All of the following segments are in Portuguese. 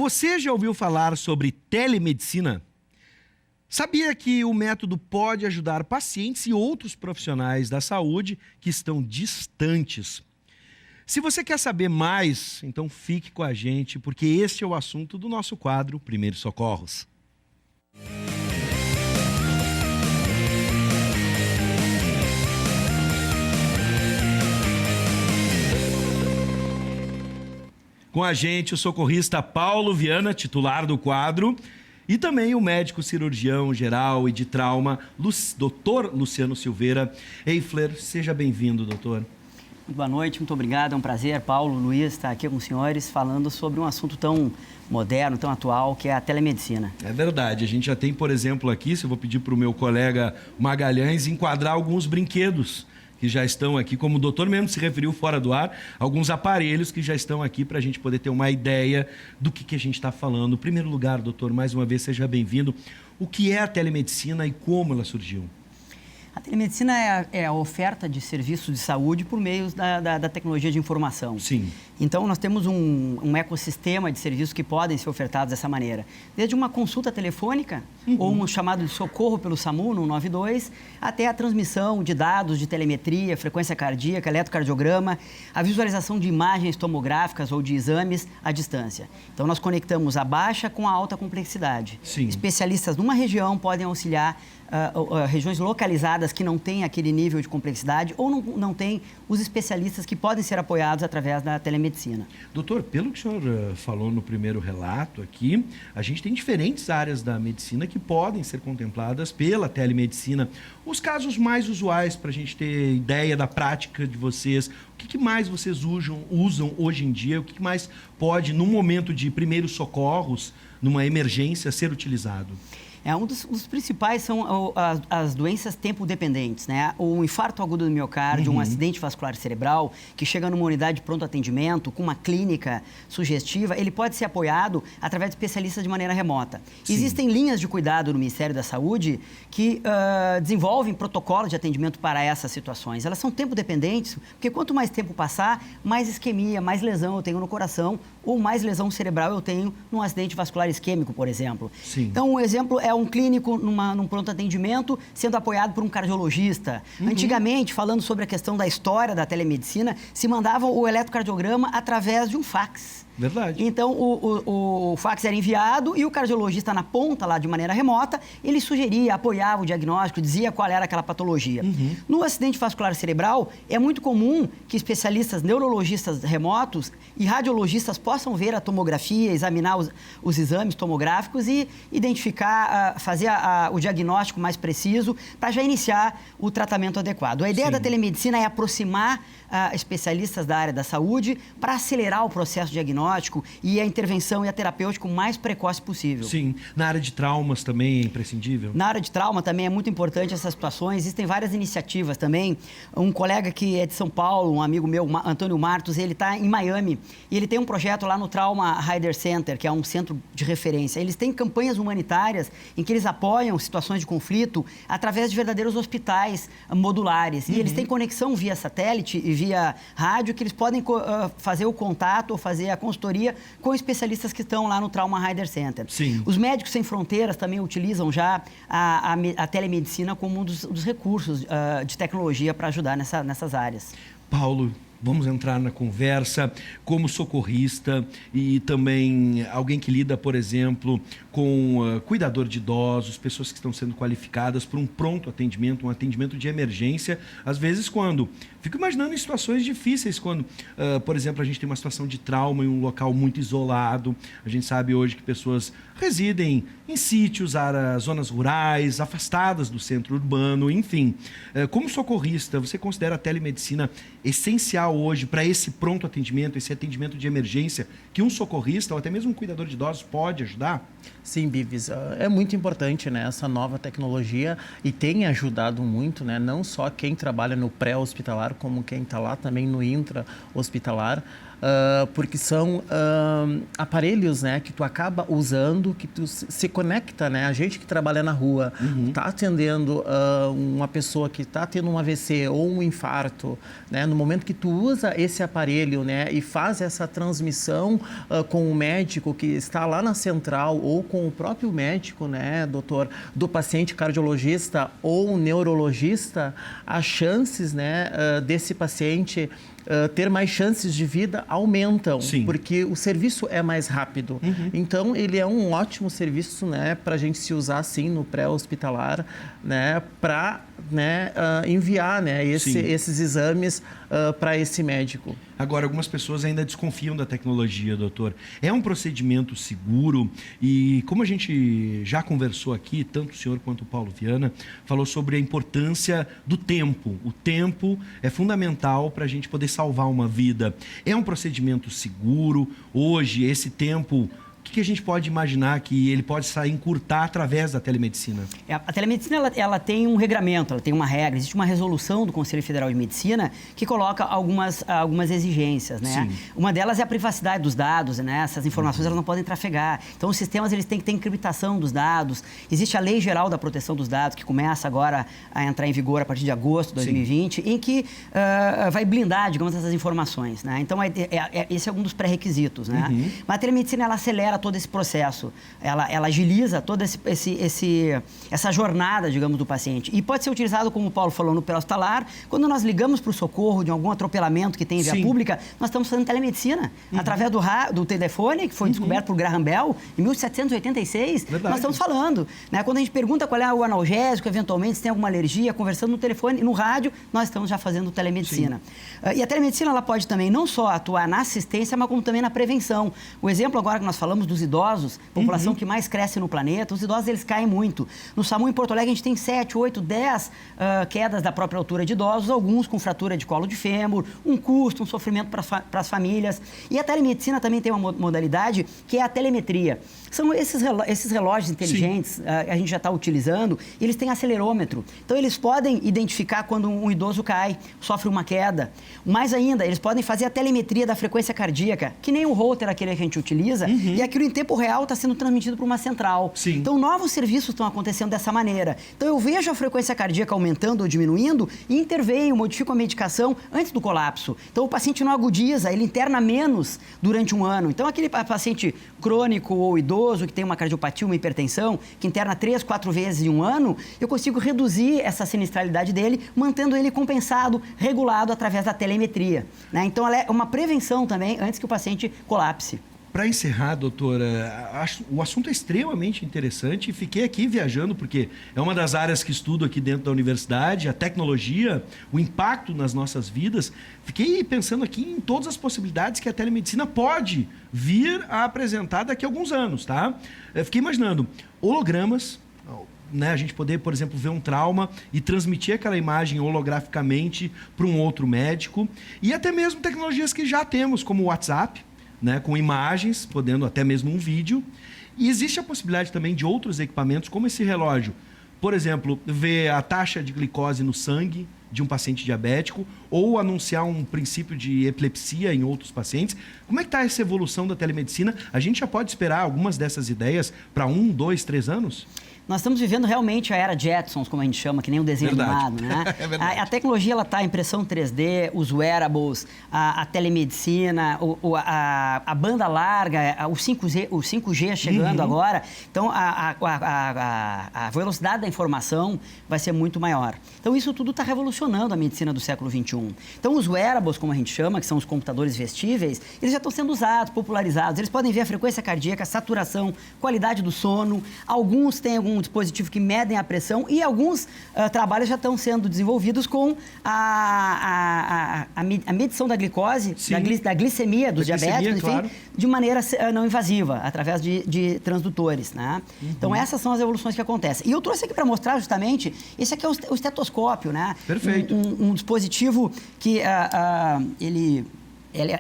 Você já ouviu falar sobre telemedicina? Sabia que o método pode ajudar pacientes e outros profissionais da saúde que estão distantes? Se você quer saber mais, então fique com a gente, porque este é o assunto do nosso quadro Primeiros Socorros. Com a gente o socorrista Paulo Viana, titular do quadro, e também o médico cirurgião geral e de trauma, Dr. Luciano Silveira. Eifler, seja bem-vindo, doutor. Muito boa noite, muito obrigado. É um prazer, Paulo, Luiz, estar aqui com os senhores falando sobre um assunto tão moderno, tão atual, que é a telemedicina. É verdade. A gente já tem, por exemplo, aqui, se eu vou pedir para o meu colega Magalhães enquadrar alguns brinquedos que já estão aqui, como o doutor mesmo se referiu fora do ar, alguns aparelhos que já estão aqui para a gente poder ter uma ideia do que a gente está falando. Em primeiro lugar, doutor, mais uma vez, seja bem-vindo. O que é a telemedicina e como ela surgiu? A telemedicina é a oferta de serviços de saúde por meio da tecnologia de informação. Sim. Então, nós temos um ecossistema de serviços que podem ser ofertados dessa maneira. Desde uma consulta telefônica, ou um chamado de socorro pelo SAMU, no 192, até a transmissão de dados de telemetria, frequência cardíaca, eletrocardiograma, a visualização de imagens tomográficas ou de exames à distância. Então, nós conectamos a baixa com a alta complexidade. Sim. Especialistas numa região podem auxiliar regiões localizadas que não têm aquele nível de complexidade ou não têm os especialistas que podem ser apoiados através da telemedicina. Doutor, pelo que o senhor falou no primeiro relato aqui, a gente tem diferentes áreas da medicina que podem ser contempladas pela telemedicina. Os casos mais usuais, para a gente ter ideia da prática de vocês, o que mais vocês usam hoje em dia, o que mais pode, num momento de primeiros socorros, numa emergência, ser utilizado? Um dos principais são as doenças tempo-dependentes, né? Um infarto agudo do miocárdio, um acidente vascular cerebral, que chega numa unidade de pronto atendimento, com uma clínica sugestiva, ele pode ser apoiado através de especialistas de maneira remota. Sim. Existem linhas de cuidado no Ministério da Saúde que desenvolvem protocolos de atendimento para essas situações. Elas são tempo-dependentes, porque quanto mais tempo passar, mais isquemia, mais lesão eu tenho no coração, ou mais lesão cerebral eu tenho num acidente vascular isquêmico, por exemplo. Sim. Então, um exemplo é um clínico num pronto atendimento sendo apoiado por um cardiologista. Antigamente, falando sobre a questão da história da telemedicina, se mandava o eletrocardiograma através de um fax. Verdade. Então, o fax era enviado e o cardiologista na ponta, lá de maneira remota, ele sugeria, apoiava o diagnóstico, dizia qual era aquela patologia. No acidente vascular cerebral, é muito comum que especialistas neurologistas remotos e radiologistas possam ver a tomografia, examinar os exames tomográficos e identificar, fazer o diagnóstico mais preciso para já iniciar o tratamento adequado. A ideia da telemedicina é aproximar especialistas da área da saúde para acelerar o processo diagnóstico e a intervenção e a terapêutica o mais precoce possível. Sim. Na área de traumas também é imprescindível? Na área de trauma também é muito importante essas situações. Existem várias iniciativas também. Um colega que é de São Paulo, um amigo meu, Antônio Martos, ele está em Miami e ele tem um projeto lá no Trauma Rider Center, que é um centro de referência. Eles têm campanhas humanitárias em que eles apoiam situações de conflito através de verdadeiros hospitais modulares. E eles têm conexão via satélite e via rádio que eles podem fazer o contato ou fazer a consultoria com especialistas que estão lá no Trauma Rider Center. Sim. Os Médicos Sem Fronteiras também utilizam já a telemedicina como um dos recursos de tecnologia para ajudar nessas áreas. Paulo, vamos entrar na conversa como socorrista e também alguém que lida, por exemplo, com cuidador de idosos, pessoas que estão sendo qualificadas para um pronto atendimento, um atendimento de emergência. Às vezes, fico imaginando em situações difíceis, quando, por exemplo, a gente tem uma situação de trauma em um local muito isolado. A gente sabe hoje que pessoas residem em sítios, zonas rurais, afastadas do centro urbano, enfim. Como socorrista, você considera a telemedicina essencial hoje para esse pronto atendimento, esse atendimento de emergência, que um socorrista ou até mesmo um cuidador de idosos pode ajudar? Sim, Bives, é muito importante, né, essa nova tecnologia e tem ajudado muito, né, não só quem trabalha no pré-hospitalar, como quem está lá também no intra-hospitalar. porque são aparelhos, né, que tu acaba usando, que tu se conecta, né? A gente que trabalha na rua, está atendendo uma pessoa que está tendo um AVC ou um infarto, né? No momento que tu usa esse aparelho, né, e faz essa transmissão com o médico que está lá na central ou com o próprio médico, né, doutor, do paciente cardiologista ou neurologista, as chances, né, desse paciente ter mais chances de vida aumentam, Sim. porque o serviço é mais rápido. Então, ele é um ótimo serviço, né, para a gente se usar, assim, no pré-hospitalar, né, para, né, enviar, né, esses exames para esse médico. Agora, algumas pessoas ainda desconfiam da tecnologia, doutor. É um procedimento seguro e, como a gente já conversou aqui, tanto o senhor quanto o Paulo Viana, falou sobre a importância do tempo. O tempo é fundamental para a gente poder salvar uma vida. É um procedimento seguro. Hoje, esse tempo, o que a gente pode imaginar que ele pode sair encurtar através da telemedicina? A telemedicina ela tem um regramento, ela tem uma regra, existe uma resolução do Conselho Federal de Medicina que coloca algumas exigências, né? Sim. Uma delas é a privacidade dos dados, né? Essas informações elas não podem trafegar. Então os sistemas eles têm que ter encriptação dos dados. Existe a Lei Geral da Proteção dos Dados que começa agora a entrar em vigor a partir de agosto de 2020, em que vai blindar, digamos, essas informações, né? Então esse é um dos pré-requisitos, né? Mas a telemedicina ela acelera todo esse processo, ela agiliza toda essa jornada, digamos, do paciente. E pode ser utilizado, como o Paulo falou, no pré-hospitalar. Quando nós ligamos para o socorro de algum atropelamento que tem em via pública, nós estamos fazendo telemedicina. Através do telefone, que foi descoberto por Graham Bell em 1786, Verdade. nós estamos falando, né? Quando a gente pergunta qual é o analgésico, eventualmente, se tem alguma alergia, conversando no telefone, no rádio, nós estamos já fazendo telemedicina. E a telemedicina, ela pode também não só atuar na assistência, mas como também na prevenção. O exemplo agora que nós falamos dos idosos, população que mais cresce no planeta, os idosos eles caem muito. No SAMU em Porto Alegre a gente tem 7, 8, 10 quedas da própria altura de idosos, alguns com fratura de colo de fêmur, um custo, um sofrimento para as famílias. E a telemedicina também tem uma modalidade que é a telemetria. São esses relógios inteligentes, a gente já está utilizando, eles têm acelerômetro. Então eles podem identificar quando um idoso cai, sofre uma queda. Mais ainda, eles podem fazer a telemetria da frequência cardíaca, que nem o Holter, aquele que a gente utiliza, e aquilo em tempo real está sendo transmitido para uma central. Sim. Então, novos serviços estão acontecendo dessa maneira. Então, eu vejo a frequência cardíaca aumentando ou diminuindo e intervenho, modifico a medicação antes do colapso. Então, o paciente não agudiza, ele interna menos durante um ano. Então, aquele paciente crônico ou idoso que tem uma cardiopatia, uma hipertensão, que interna 3, 4 vezes em um ano, eu consigo reduzir essa sinistralidade dele, mantendo ele compensado, regulado através da telemetria, né? Então, ela é uma prevenção também antes que o paciente colapse. Para encerrar, doutora, o assunto é extremamente interessante e fiquei aqui viajando porque é uma das áreas que estudo aqui dentro da universidade, a tecnologia, o impacto nas nossas vidas. Fiquei pensando aqui em todas as possibilidades que a telemedicina pode vir a apresentar daqui a alguns anos, tá? Eu fiquei imaginando hologramas, né, a gente poder, por exemplo, ver um trauma e transmitir aquela imagem holograficamente para um outro médico e até mesmo tecnologias que já temos, como o WhatsApp, né, com imagens, podendo até mesmo um vídeo. E existe a possibilidade também de outros equipamentos, como esse relógio. Por exemplo, ver a taxa de glicose no sangue de um paciente diabético ou anunciar um princípio de epilepsia em outros pacientes. Como é que está essa evolução da telemedicina? A gente já pode esperar algumas dessas ideias para 1, 2, 3 anos? Nós estamos vivendo realmente a era Jetsons, como a gente chama, que nem um desenho animado, né? É verdade. A tecnologia, ela está, a impressão 3D, os wearables, a telemedicina, a banda larga, o 5G chegando agora. Então, a velocidade da informação vai ser muito maior. Então, isso tudo está revolucionando a medicina do século XXI. Então, os wearables, como a gente chama, que são os computadores vestíveis, eles já estão sendo usados, popularizados. Eles podem ver a frequência cardíaca, saturação, qualidade do sono. Alguns têm algum dispositivo que medem a pressão e alguns trabalhos já estão sendo desenvolvidos com a medição da glicose, da glicemia dos diabéticos, enfim, claro, de maneira não invasiva, através de transdutores, né? Então, essas são as evoluções que acontecem. E eu trouxe aqui para mostrar justamente, esse aqui é o estetoscópio, né? Perfeito. Um dispositivo que ele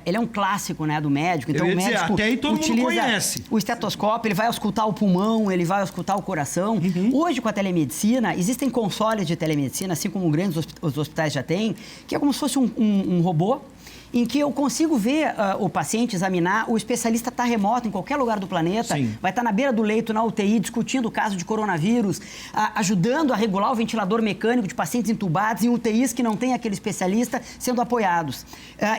é um clássico, né, do médico. Então, o médico até aí todo mundo conhece. O estetoscópio, ele vai auscultar o pulmão, ele vai auscultar o coração. Hoje, com a telemedicina, existem consoles de telemedicina, assim como grandes os hospitais já têm, que é como se fosse um robô. em que eu consigo ver o paciente, examinar, o especialista está remoto em qualquer lugar do planeta, Sim. vai estar na beira do leito, na UTI, discutindo o caso de coronavírus, ajudando a regular o ventilador mecânico de pacientes entubados em UTIs que não tem aquele especialista sendo apoiados.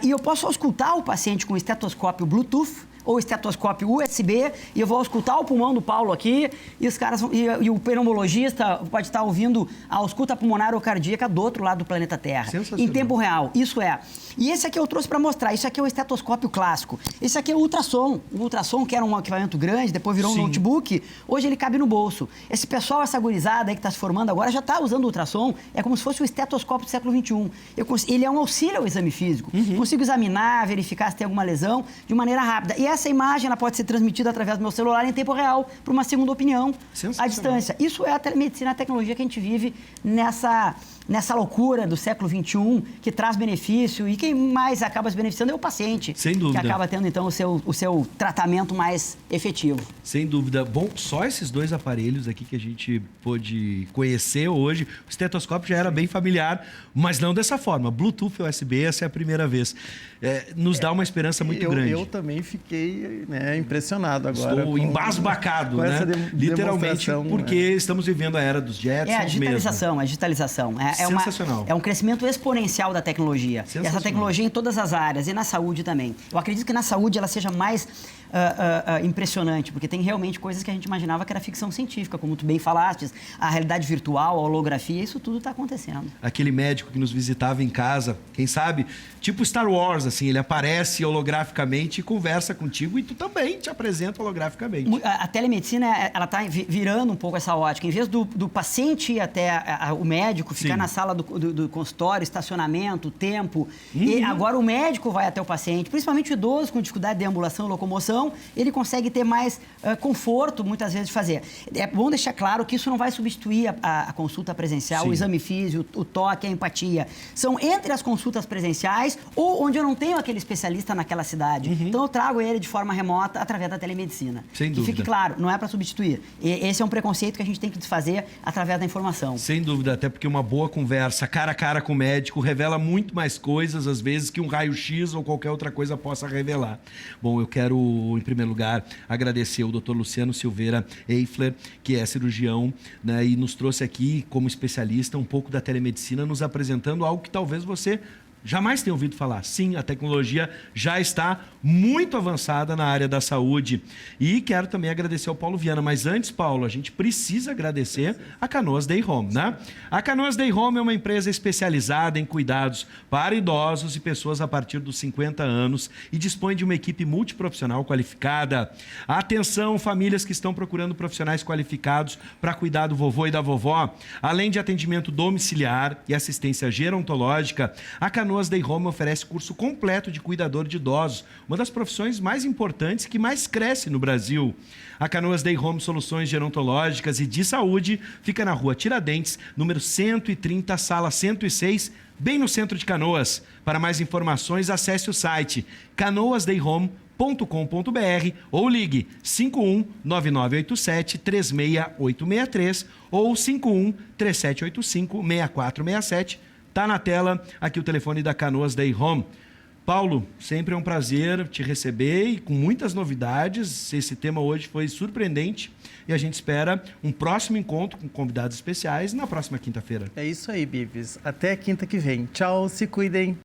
E eu posso auscultar o paciente com estetoscópio Bluetooth, ou estetoscópio USB, e eu vou auscultar o pulmão do Paulo aqui, e os caras e o pneumologista pode estar ouvindo a ausculta pulmonar ou cardíaca do outro lado do planeta Terra. Em tempo real. Isso é. E esse aqui eu trouxe para mostrar. Isso aqui é o estetoscópio clássico. Esse aqui é o ultrassom. O ultrassom, que era um equipamento grande, depois virou um notebook, hoje ele cabe no bolso. Esse pessoal, essa gurizada aí que está se formando agora, já está usando o ultrassom, é como se fosse o estetoscópio do século XXI. Ele é um auxílio ao exame físico. Consigo examinar, verificar se tem alguma lesão de maneira rápida. E essa imagem ela pode ser transmitida através do meu celular em tempo real para uma segunda opinião à distância. Isso é a telemedicina, a tecnologia que a gente vive nessa loucura do século XXI, que traz benefício, e quem mais acaba se beneficiando é o paciente. Sem dúvida. Que acaba tendo, então, o seu tratamento mais efetivo. Sem dúvida. Bom, só esses dois aparelhos aqui que a gente pôde conhecer hoje. O estetoscópio já era bem familiar, mas não dessa forma. Bluetooth USB, essa é a primeira vez. Nos dá uma esperança muito grande. Eu também fiquei impressionado agora. Estou embasbacado, né? Literalmente, porque estamos vivendo a era dos Jetsons a digitalização, a digitalização. Sensacional. É um crescimento exponencial da tecnologia. E essa tecnologia em todas as áreas, e na saúde também. Eu acredito que na saúde ela seja mais impressionante, porque tem realmente coisas que a gente imaginava que era ficção científica, como tu bem falaste, a realidade virtual, a holografia, isso tudo está acontecendo. Aquele médico que nos visitava em casa, quem sabe, tipo Star Wars, assim, ele aparece holograficamente e conversa contigo, e tu também te apresenta holograficamente. A telemedicina, ela está virando um pouco essa ótica. Em vez do paciente ir até o médico, ficar na sala do consultório, estacionamento, tempo, e agora o médico vai até o paciente, principalmente o idoso com dificuldade de ambulação e locomoção, ele consegue ter mais conforto, muitas vezes, de fazer. É bom deixar claro que isso não vai substituir a consulta presencial, o exame físico, o toque, a empatia. São entre as consultas presenciais ou onde eu não tenho aquele especialista naquela cidade. Então, eu trago ele de forma remota através da telemedicina. Sem dúvida. Que fique claro, não é para substituir. Esse é um preconceito que a gente tem que desfazer através da informação. Sem dúvida, até porque uma boa conversa cara a cara com o médico revela muito mais coisas, às vezes, que um raio-x ou qualquer outra coisa possa revelar. Bom, eu quero, em primeiro lugar, agradecer ao Dr. Luciano Silveira Eifler, que é cirurgião, né, e nos trouxe aqui, como especialista, um pouco da telemedicina, nos apresentando algo que talvez você jamais tenha ouvido falar. Sim, a tecnologia já está muito avançada na área da saúde. E quero também agradecer ao Paulo Viana. Mas antes, Paulo, a gente precisa agradecer a Canoas Day Home, né? A Canoas Day Home é uma empresa especializada em cuidados para idosos e pessoas a partir dos 50 anos e dispõe de uma equipe multiprofissional qualificada. Atenção, famílias que estão procurando profissionais qualificados para cuidar do vovô e da vovó. Além de atendimento domiciliar e assistência gerontológica, a Canoas Day Home oferece curso completo de cuidador de idosos, uma das profissões mais importantes que mais cresce no Brasil. A Canoas Day Home Soluções Gerontológicas e de Saúde fica na rua Tiradentes, número 130, sala 106, bem no centro de Canoas. Para mais informações, acesse o site canoasdayhome.com.br ou ligue 51-9987-36863 ou 51-3785-6467. Está na tela aqui o telefone da Canoas Day Home. Paulo, sempre é um prazer te receber e com muitas novidades. Esse tema hoje foi surpreendente e a gente espera um próximo encontro com convidados especiais na próxima quinta-feira. É isso aí, Bibis. Até quinta que vem. Tchau, se cuidem.